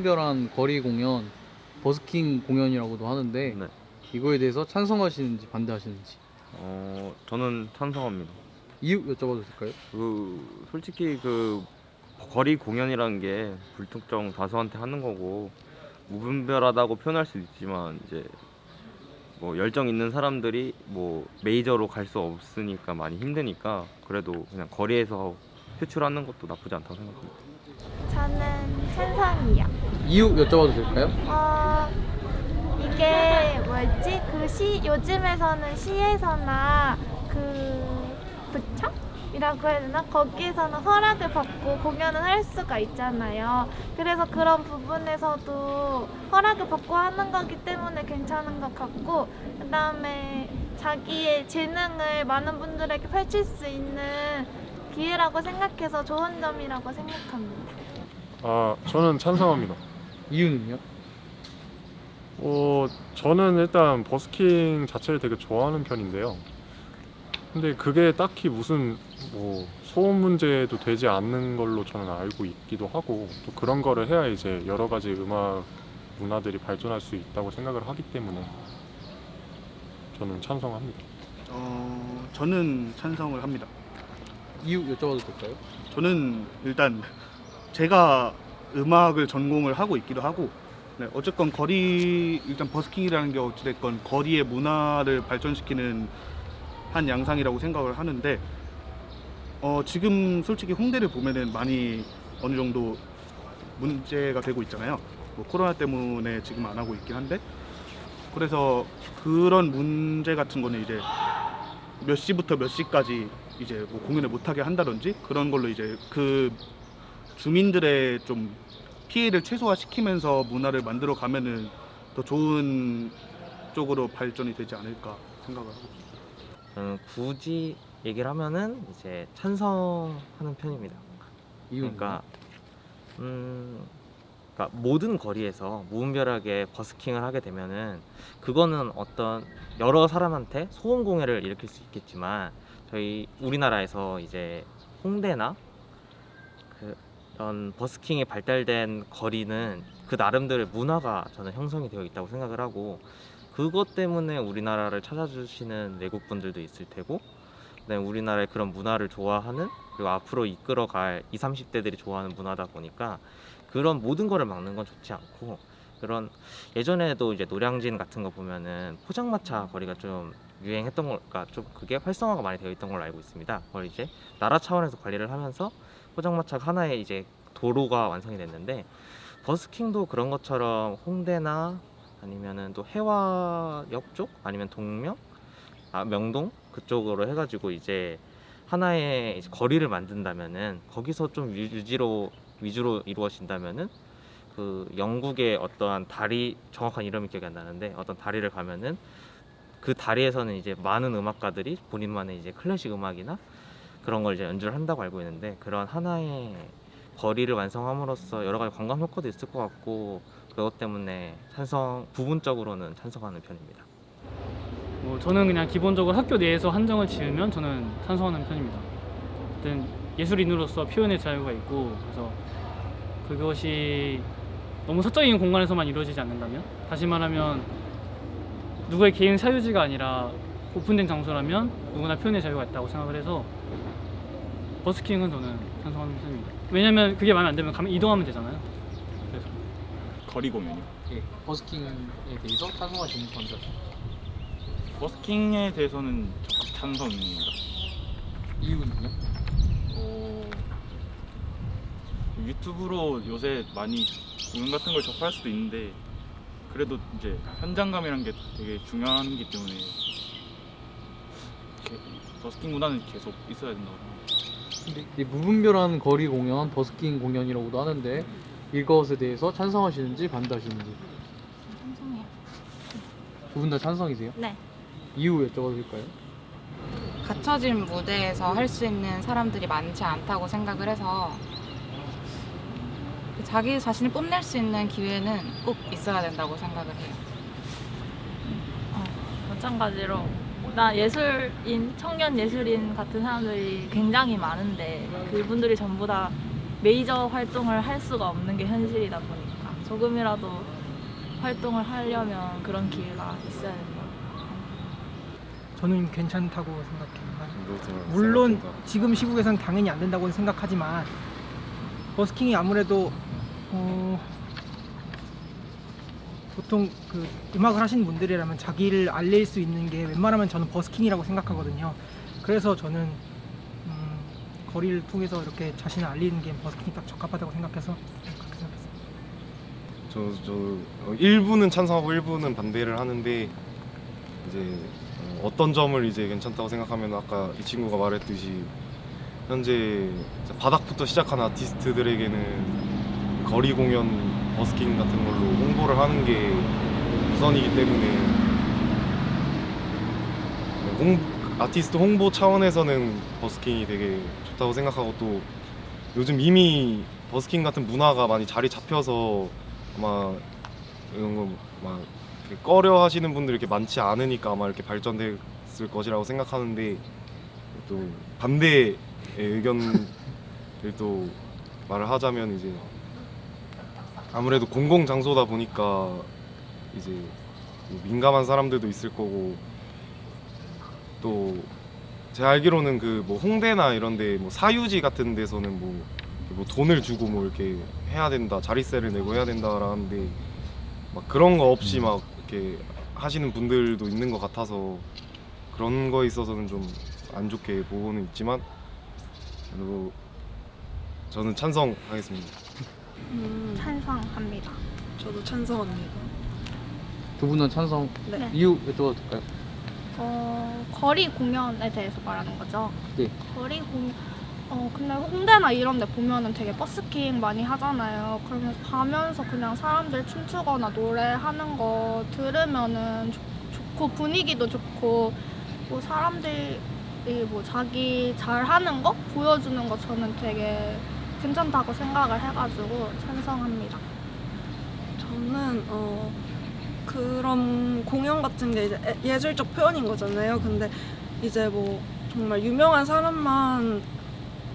무분별한 거리 공연, 버스킹 공연이라고도 하는데 네. 이거에 대해서 찬성하시는지 반대하시는지 저는 찬성합니다. 이유 여쭤봐도 될까요? 솔직히 거리 공연이라는 게 불특정 다수한테 하는 거고 무분별하다고 표현할 수 있지만 이제 뭐 열정 있는 사람들이 뭐 메이저로 갈 수 없으니까 많이 힘드니까 그래도 그냥 거리에서 표출하는 것도 나쁘지 않다고 생각합니다. 저는 찬성이요. 이유 여쭤봐도 될까요? 이게 뭐였지? 요즘에서는 시에서나 구청이라고 해야 되나? 거기에서는 허락을 받고 공연을 할 수가 있잖아요. 그래서 그런 부분에서도 허락을 받고 하는 거기 때문에 괜찮은 것 같고, 그 다음에 자기의 재능을 많은 분들에게 펼칠 수 있는 기회라고 생각해서 좋은 점이라고 생각합니다. 저는 찬성합니다. 이유는요? 저는 일단 버스킹 자체를 되게 좋아하는 편인데요. 근데 그게 딱히 무슨 소음 문제도 되지 않는 걸로 저는 알고 있기도 하고, 또 그런 거를 해야 이제 여러 가지 음악 문화들이 발전할 수 있다고 생각을 하기 때문에 저는 찬성합니다. 저는 찬성을 합니다. 이유 여쭤봐도 될까요? 저는 일단 제가 음악을 전공을 하고 있기도 하고, 네, 어쨌건 일단 버스킹이라는 게 어찌됐건 거리의 문화를 발전시키는 한 양상이라고 생각을 하는데, 지금 솔직히 홍대를 보면은 많이 어느 정도 문제가 되고 있잖아요. 뭐 코로나 때문에 지금 안 하고 있긴 한데, 그래서 그런 문제 같은 거는 이제 몇 시부터 몇 시까지 이제 뭐 공연을 못하게 한다든지 그런 걸로 이제 그 주민들의 좀 피해를 최소화시키면서 문화를 만들어 가면은 더 좋은 쪽으로 발전이 되지 않을까 생각을 하고 있습니다. 저는 굳이 얘기를 하면은 이제 찬성하는 편입니다. 이유는 그러니까 모든 거리에서 무분별하게 버스킹을 하게 되면은 그거는 어떤 여러 사람한테 소음 공해를 일으킬 수 있겠지만, 저희 우리나라에서 이제 홍대나 그런 버스킹이 발달된 거리는 그 나름대로의 문화가 저는 형성이 되어 있다고 생각을 하고, 그것 때문에 우리나라를 찾아주시는 외국 분들도 있을 테고, 그다음에 우리나라의 그런 문화를 좋아하는, 그리고 앞으로 이끌어갈 20, 30대들이 좋아하는 문화다 보니까 그런 모든 거를 막는 건 좋지 않고, 그런 예전에도 이제 노량진 같은 거 보면은 포장마차 거리가 좀 유행했던 걸, 그러니까 좀 그게 활성화가 많이 되어 있던 걸로 알고 있습니다. 그걸 이제 나라 차원에서 관리를 하면서 포장마차가 하나의 이제 도로가 완성이 됐는데, 버스킹도 그런 것처럼 홍대나 아니면은 또 해화역 쪽, 아니면 명동 그쪽으로 해가지고 이제 하나의 이제 거리를 만든다면은, 거기서 좀 위주로 이루어진다면은, 그 영국의 어떠한 다리, 정확한 이름이 기억이 안 나는데 어떤 다리를 가면은 그 다리에서는 이제 많은 음악가들이 본인만의 이제 클래식 음악이나 그런 걸 이제 연주를 한다고 알고 있는데, 그런 하나의 거리를 완성함으로써 여러 가지 관광 효과도 있을 것 같고, 그것 때문에 부분적으로는 찬성하는 편입니다. 저는 그냥 기본적으로 학교 내에서 한정을 지으면 저는 찬성하는 편입니다. 어쨌든 예술인으로서 표현의 자유가 있고, 그래서 그것이 너무 사적인 공간에서만 이루어지지 않는다면, 다시 말하면 누구의 개인 사유지가 아니라 오픈된 장소라면 누구나 표현의 자유가 있다고 생각을 해서 버스킹은 저는 찬성하는 편입니다. 왜냐면 그게 마음에 안 들면 가면 이동하면 되잖아요. 그래서 거리 공연이요? 예, 버스킹에 대해서 찬성하시는지 반대하시는지. 버스킹에 대해서는 적극 찬성입니다. 이유는요? 유튜브로 요새 많이 공연 같은 걸 접할 수도 있는데, 그래도 이제 현장감이란 게 되게 중요하기 때문에 버스킹 문화는 계속 있어야 된다고 생각합니다. 근데 이 무분별한 거리 공연, 버스킹 공연이라고도 하는데 이것에 대해서 찬성하시는지 반대하시는지. 찬성해요. 두 분 다 찬성이세요? 네. 이유 여쭤봐도 될까요? 갖춰진 무대에서 할 수 있는 사람들이 많지 않다고 생각을 해서 자기 자신을 뽐낼 수 있는 기회는 꼭 있어야 된다고 생각을 해요. 마찬가지로 나 예술인, 청년 예술인 같은 사람들이 굉장히 많은데 그분들이 전부 다 메이저 활동을 할 수가 없는 게 현실이다 보니까 조금이라도 활동을 하려면 그런 기회가 있어야 된다. 저는 괜찮다고 생각해요. 물론 지금 시국에선 당연히 안 된다고 생각하지만 버스킹이 아무래도 보통 그 음악을 하시는 분들이라면 자기를 알릴 수 있는 게 웬만하면 저는 버스킹이라고 생각하거든요. 그래서 저는 거리를 통해서 이렇게 자신을 알리는 게 버스킹이 딱 적합하다고 생각해서 그렇게 생각했습니다. 저 일부는 찬성하고 일부는 반대를 하는데 이제 어떤 점을 이제 괜찮다고 생각하면 아까 이 친구가 말했듯이 현재 바닥부터 시작한 아티스트들에게는 거리 공연 버스킹 같은 걸로 홍보를 하는 게 우선이기 때문에 아티스트 홍보 차원에서는 버스킹이 되게 좋다고 생각하고 또 요즘 이미 버스킹 같은 문화가 많이 자리 잡혀서 아마 이런 거 막 꺼려 하시는 분들이 이렇게 많지 않으니까 아마 이렇게 발전됐을 것이라고 생각하는데 또 반대의 의견을 또 말을 하자면 이제 아무래도 공공 장소다 보니까 이제 민감한 사람들도 있을 거고 또 제가 알기로는 그 뭐 홍대나 이런데 뭐 사유지 같은 데서는 뭐 돈을 주고 뭐 이렇게 해야 된다 자리세를 내고 해야 된다라는데 막 그런 거 없이 막 이렇게 하시는 분들도 있는 것 같아서 그런 거에 있어서는 좀 안 좋게 보고는 있지만 그리고 저는 찬성하겠습니다. 찬성합니다. 저도 찬성합니다. 두 분은 찬성. 네. 이유 여쭤봐도 될까요? 거리 공연에 대해서 말하는 거죠. 네. 거리 공연. 근데 홍대나 이런 데 보면은 되게 버스킹 많이 하잖아요. 그러면 가면서 그냥 사람들 춤추거나 노래하는 거 들으면은 좋고 분위기도 좋고 뭐 사람들이 뭐 자기 잘하는 거 보여주는 거 저는 되게 괜찮다고 생각을 해가지고 찬성합니다. 저는 그런 공연 같은 게 이제 예술적 표현인 거잖아요. 근데 이제 뭐 정말 유명한 사람만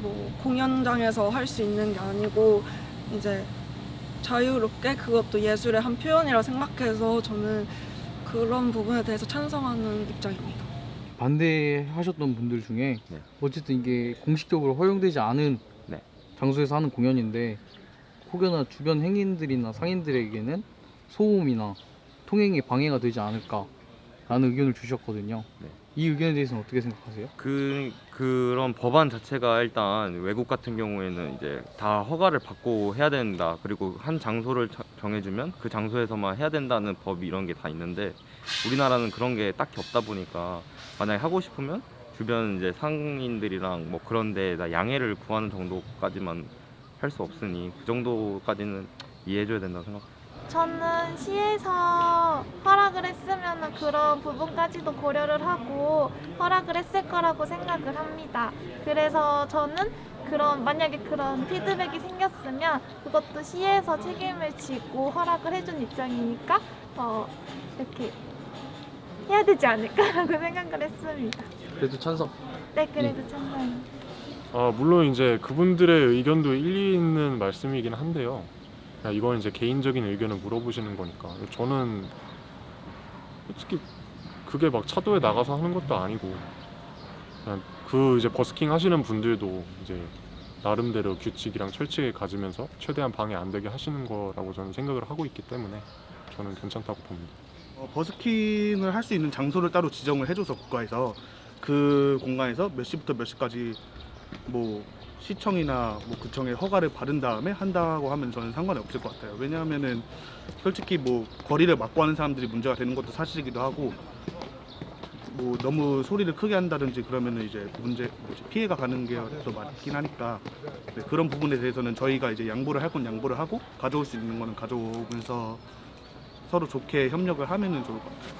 뭐 공연장에서 할 수 있는 게 아니고 이제 자유롭게 그것도 예술의 한 표현이라 생각해서 저는 그런 부분에 대해서 찬성하는 입장입니다. 반대하셨던 분들 중에 네. 어쨌든 이게 공식적으로 허용되지 않은 네. 장소에서 하는 공연인데 혹여나 주변 행인들이나 상인들에게는 소음이나 통행에 방해가 되지 않을까라는 의견을 주셨거든요. 네. 이 의견에 대해서는 어떻게 생각하세요? 그런 법안 자체가 일단 외국 같은 경우에는 이제 다 허가를 받고 해야 된다. 그리고 한 장소를 정해주면 그 장소에서만 해야 된다는 법 이런 게 다 있는데 우리나라는 그런 게 딱히 없다 보니까 만약에 하고 싶으면 주변 이제 상인들이랑 뭐 그런 데다 양해를 구하는 정도까지만 할 수 없으니 그 정도까지는 이해해줘야 된다고 생각합니다. 저는 시에서 허락을 했으면 그런 부분까지도 고려를 하고 허락을 했을 거라고 생각을 합니다. 그래서 저는 만약에 그런 피드백이 생겼으면 그것도 시에서 책임을 지고 허락을 해준 입장이니까 이렇게 해야 되지 않을까라고 생각을 했습니다. 그래도 찬성. 네, 그래도 찬성. 물론 이제 그분들의 의견도 일리 있는 말씀이긴 한데요. 이건 이제 개인적인 의견을 물어보시는 거니까 저는 솔직히 그게 막 차도에 나가서 하는 것도 아니고 그냥 그 이제 버스킹 하시는 분들도 이제 나름대로 규칙이랑 철칙을 가지면서 최대한 방해 안 되게 하시는 거라고 저는 생각을 하고 있기 때문에 저는 괜찮다고 봅니다. 버스킹을 할 수 있는 장소를 따로 지정을 해줘서 국가에서 그 공간에서 몇 시부터 몇 시까지 뭐 시청이나 뭐 구청에 허가를 받은 다음에 한다고 하면 저는 상관이 없을 것 같아요. 왜냐하면은 솔직히 뭐 거리를 막고 하는 사람들이 문제가 되는 것도 사실이기도 하고 뭐 너무 소리를 크게 한다든지 그러면은 이제 피해가 가는 게 더 많긴 하니까 네, 그런 부분에 대해서는 저희가 이제 양보를 할 건 양보를 하고 가져올 수 있는 거는 가져오면서 서로 좋게 협력을 하면은 좋을 것 같아요.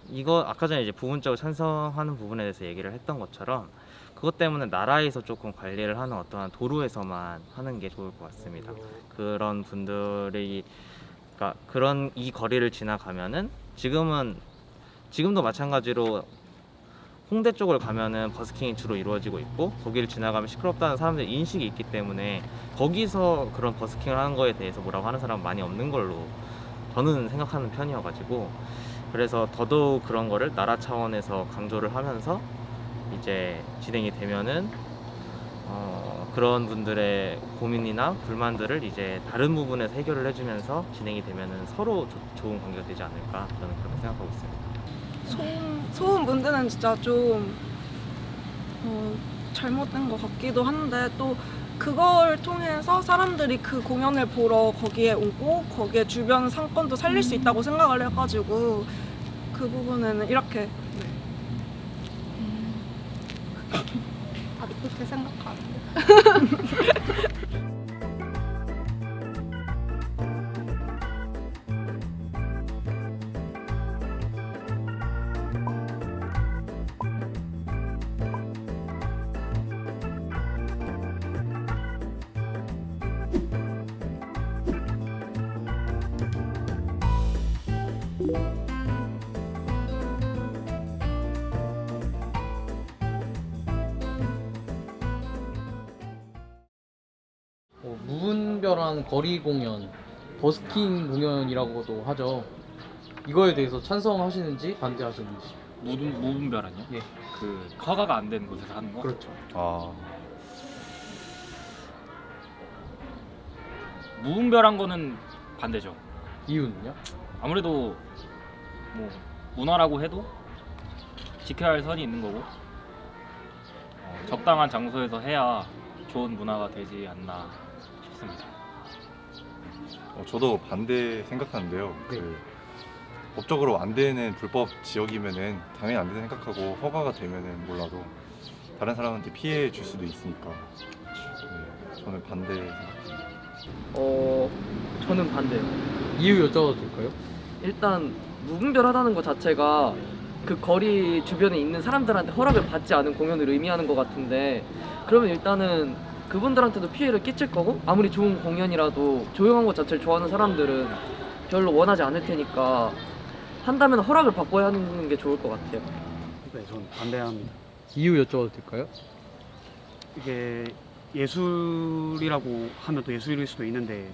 이거 아까 전에 이제 부분적으로 찬성하는 부분에 대해서 얘기를 했던 것처럼 그것 때문에 나라에서 조금 관리를 하는 어떠한 도로에서만 하는 게 좋을 것 같습니다. 그런 분들이 그러니까 그런 이 거리를 지나가면은 지금도 마찬가지로 홍대 쪽을 가면은 버스킹이 주로 이루어지고 있고 거기를 지나가면 시끄럽다는 사람들 인식이 있기 때문에 거기서 그런 버스킹을 하는 거에 대해서 뭐라고 하는 사람은 많이 없는 걸로 저는 생각하는 편이어가지고, 그래서 더더욱 그런 거를 나라 차원에서 강조를 하면서 이제 진행이 되면은 그런 분들의 고민이나 불만들을 이제 다른 부분에서 해결을 해주면서 진행이 되면은 서로 좋은 관계가 되지 않을까, 저는 그렇게 생각하고 있습니다. 소음 문제는 진짜 좀 잘못된 것 같기도 한데, 또 그걸 통해서 사람들이 그 공연을 보러 거기에 오고 거기에 주변 상권도 살릴 수 있다고 생각을 해가지고 그 부분에는 이렇게 다들 그렇게 생각하는데. 무분별한 거리 공연, 버스킹 공연이라고도 하죠. 이거에 대해서 찬성하시는지 반대하시는지. 무분별한요? 예. 그 허가가 안 된 곳에서 하는 거? 그렇죠. 무분별한 거는 반대죠. 이유는요? 아무래도 뭐 문화라고 해도 지켜야 할 선이 있는 거고 적당한 장소에서 해야 좋은 문화가 되지 않나 싶습니다. 저도 반대 생각하는데요. 그 법적으로 안 되는 불법 지역이면은 당연히 안 된다 생각하고, 허가가 되면은 몰라도 다른 사람한테 피해 줄 수도 있으니까 저는 반대 생각합니다. 저는 반대요. 이유 여쭤봐도 될까요? 일단 무분별하다는 것 자체가 그 거리 주변에 있는 사람들한테 허락을 받지 않은 공연을 의미하는 것 같은데, 그러면 일단은 그분들한테도 피해를 끼칠 거고, 아무리 좋은 공연이라도 조용한 것 자체를 좋아하는 사람들은 별로 원하지 않을 테니까 한다면 허락을 받고야 하는 게 좋을 것 같아요. 네, 저는 반대합니다. 이유 여쭤봐도 될까요? 이게 예술이라고 하면 또 예술일 수도 있는데,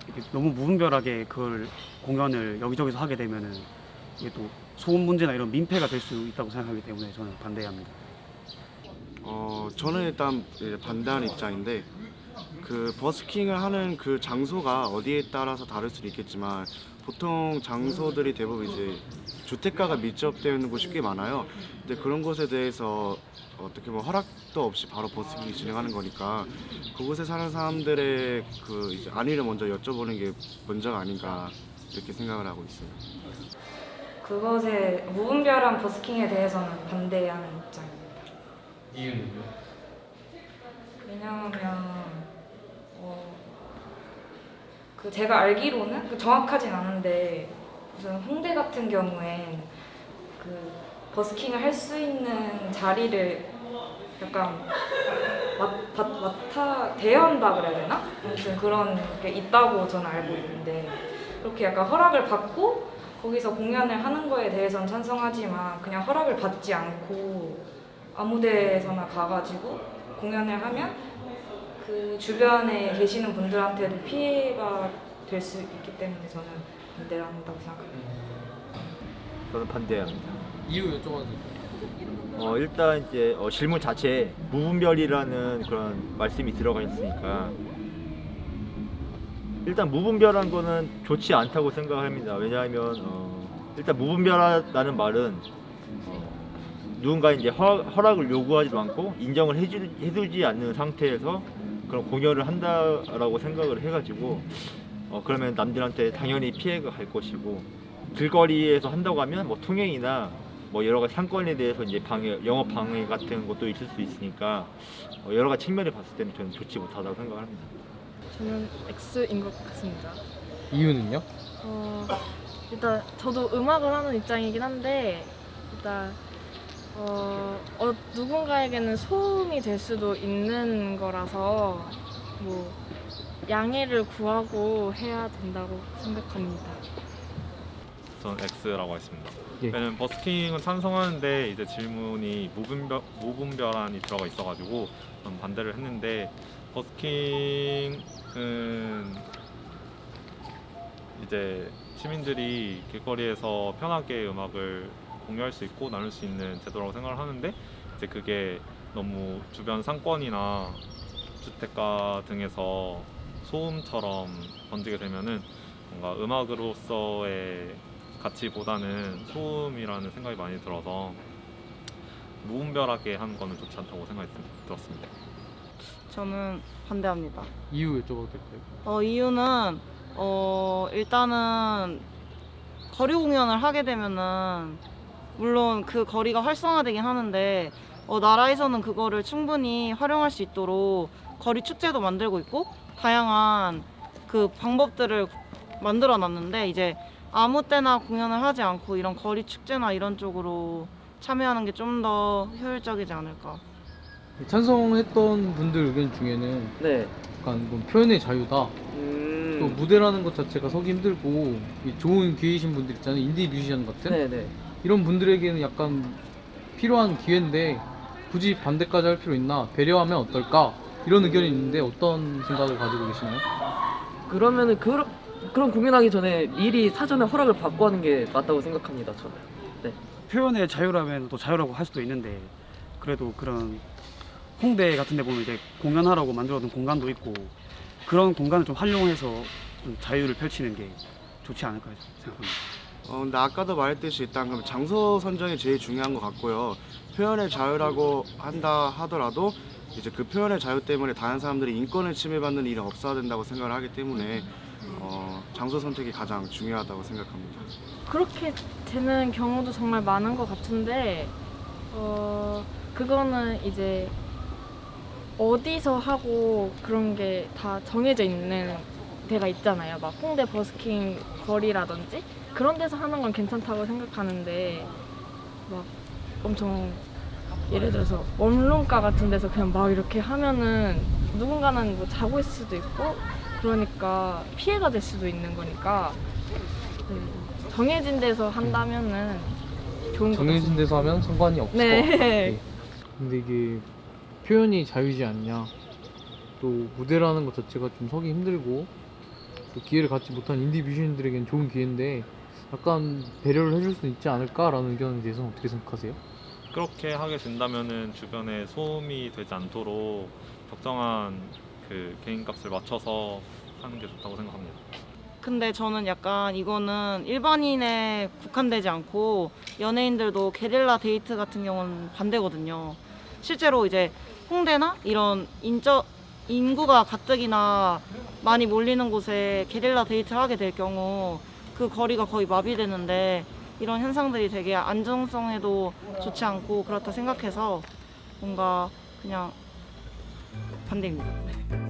이게 너무 무분별하게 그걸 공연을 여기저기서 하게 되면은 이게 또 소음 문제나 이런 민폐가 될 수 있다고 생각하기 때문에 저는 반대합니다. 저는 일단 반대하는 입장인데, 그 버스킹을 하는 그 장소가 어디에 따라서 다를 수도 있겠지만 보통 장소들이 대부분 이제 주택가가 밀접되어 있는 곳이 꽤 많아요. 근데 그런 곳에 대해서 어떻게 보면 허락도 없이 바로 버스킹이 진행하는 거니까 그곳에 사는 사람들의 그 이제 안위를 먼저 여쭤보는 게 먼저가 아닌가 이렇게 생각을 하고 있어요. 그것에 무분별한 버스킹에 대해서는 반대하는 입장입니다. 이유는요? 왜냐하면 그 제가 알기로는 정확하진 않은데 무슨 홍대 같은 경우엔 그 버스킹을 할 수 있는 자리를 약간 대여한다 그래야 되나? 아무튼 그런 게 있다고 저는 알고 있는데, 그렇게 약간 허락을 받고 거기서 공연을 하는 거에 대해서는 찬성하지만 그냥 허락을 받지 않고 아무 데서나 가가지고 공연을 하면 그 주변에 계시는 분들한테도 피해가 될 수 있기 때문에 저는 반대를 한다고 생각합니다. 저는 반대합니다. 이유 여쭤봐도 될까요? 일단 이제 질문 자체에 무분별이라는 그런 말씀이 들어가 있으니까 일단 무분별한 거는 좋지 않다고 생각합니다. 왜냐하면 일단 무분별하다는 말은 누군가 이제 허락을 요구하지도 않고 인정을 해주지 않는 상태에서 그런 공연을 한다라고 생각을 해가지고 그러면 남들한테 당연히 피해가 갈 것이고, 길거리에서 한다고 하면 뭐 통행이나 뭐 여러 가지 상권에 대해서 이제 영업 방해 같은 것도 있을 수 있으니까 여러 가지 측면을 봤을 때는 저는 좋지 못하다고 생각합니다. 저는 X인 것 같습니다. 이유는요? 일단 저도 음악을 하는 입장이긴 한데, 일단 누군가에게는 소음이 될 수도 있는 거라서 뭐 양해를 구하고 해야 된다고 생각합니다. 저는 X라고 했습니다. 예. 왜냐면 버스킹은 찬성하는데 이제 질문이 무분별한이 들어가 있어가지고 저는 반대를 했는데 버스킹은 이제 시민들이 길거리에서 편하게 음악을 공유할 수 있고 나눌 수 있는 제도라고 생각을 하는데 이제 그게 너무 주변 상권이나 주택가 등에서 소음처럼 번지게 되면은 뭔가 음악으로서의 가치보다는 소음이라는 생각이 많이 들어서 무분별하게 하는 거는 좋지 않다고 생각이 들었습니다. 저는 반대합니다. 이유 여쭤봐도 될까요? 이유는 일단은 거리 공연을 하게 되면은 물론 그 거리가 활성화되긴 하는데 나라에서는 그거를 충분히 활용할 수 있도록 거리 축제도 만들고 있고 다양한 그 방법들을 만들어 놨는데 이제 아무 때나 공연을 하지 않고 이런 거리 축제나 이런 쪽으로 참여하는 게 좀 더 효율적이지 않을까. 찬성했던 분들 의견 중에는 네. 약간 뭐 표현의 자유다. 또 무대라는 것 자체가 서기 힘들고 이 좋은 기회이신 분들 있잖아요. 인디 뮤지션 같은 네네. 이런 분들에게는 약간 필요한 기회인데 굳이 반대까지 할 필요 있나? 배려하면 어떨까? 이런 의견이 있는데 어떤 생각을 가지고 계시나요? 그러면은 그런 공연하기 전에 미리 사전에 허락을 받고 하는 게 맞다고 생각합니다. 저는. 네. 표현의 자유라면 또 자유라고 할 수도 있는데 그래도 그런 홍대 같은 데 보면 이제 공연하라고 만들어둔 공간도 있고 그런 공간을 좀 활용해서 좀 자유를 펼치는 게 좋지 않을까 생각합니다. 근데 아까도 말했듯이 일단 그럼 장소 선정이 제일 중요한 것 같고요. 표현의 자유라고 한다 하더라도 이제 그 표현의 자유 때문에 다른 사람들이 인권을 침해받는 일은 없어야 된다고 생각을 하기 때문에 장소 선택이 가장 중요하다고 생각합니다. 그렇게 되는 경우도 정말 많은 것 같은데 그거는 이제 어디서 하고 그런 게 다 정해져 있는 데가 있잖아요. 막 홍대 버스킹 거리라든지 그런 데서 하는 건 괜찮다고 생각하는데 막 엄청 예를 들어서 원룸가 같은 데서 그냥 막 이렇게 하면은 누군가는 뭐 자고 있을 수도 있고 그러니까 피해가 될 수도 있는 거니까 정해진 데서 한다면은 좋은 것 같습니다. 정해진 데서 하면 상관이 없을 네. 것 같아요. 근데 이게 표현이 자유지 않냐? 또 무대라는 것 자체가 좀 서기 힘들고 또 기회를 갖지 못한 인디 뮤지션들에겐 좋은 기회인데 약간 배려를 해줄 수 있지 않을까라는 의견에 대해서는 어떻게 생각하세요? 그렇게 하게 된다면은 주변에 소음이 되지 않도록 적정한 그 개인값을 맞춰서 하는 게 좋다고 생각합니다. 근데 저는 약간 이거는 일반인에 국한되지 않고 연예인들도 게릴라 데이트 같은 경우는 반대거든요. 실제로 이제 홍대나 이런 인구가 가뜩이나 많이 몰리는 곳에 게릴라 데이트를 하게 될 경우 그 거리가 거의 마비되는데 이런 현상들이 되게 안정성에도 좋지 않고 그렇다 생각해서 뭔가 그냥 반대입니다.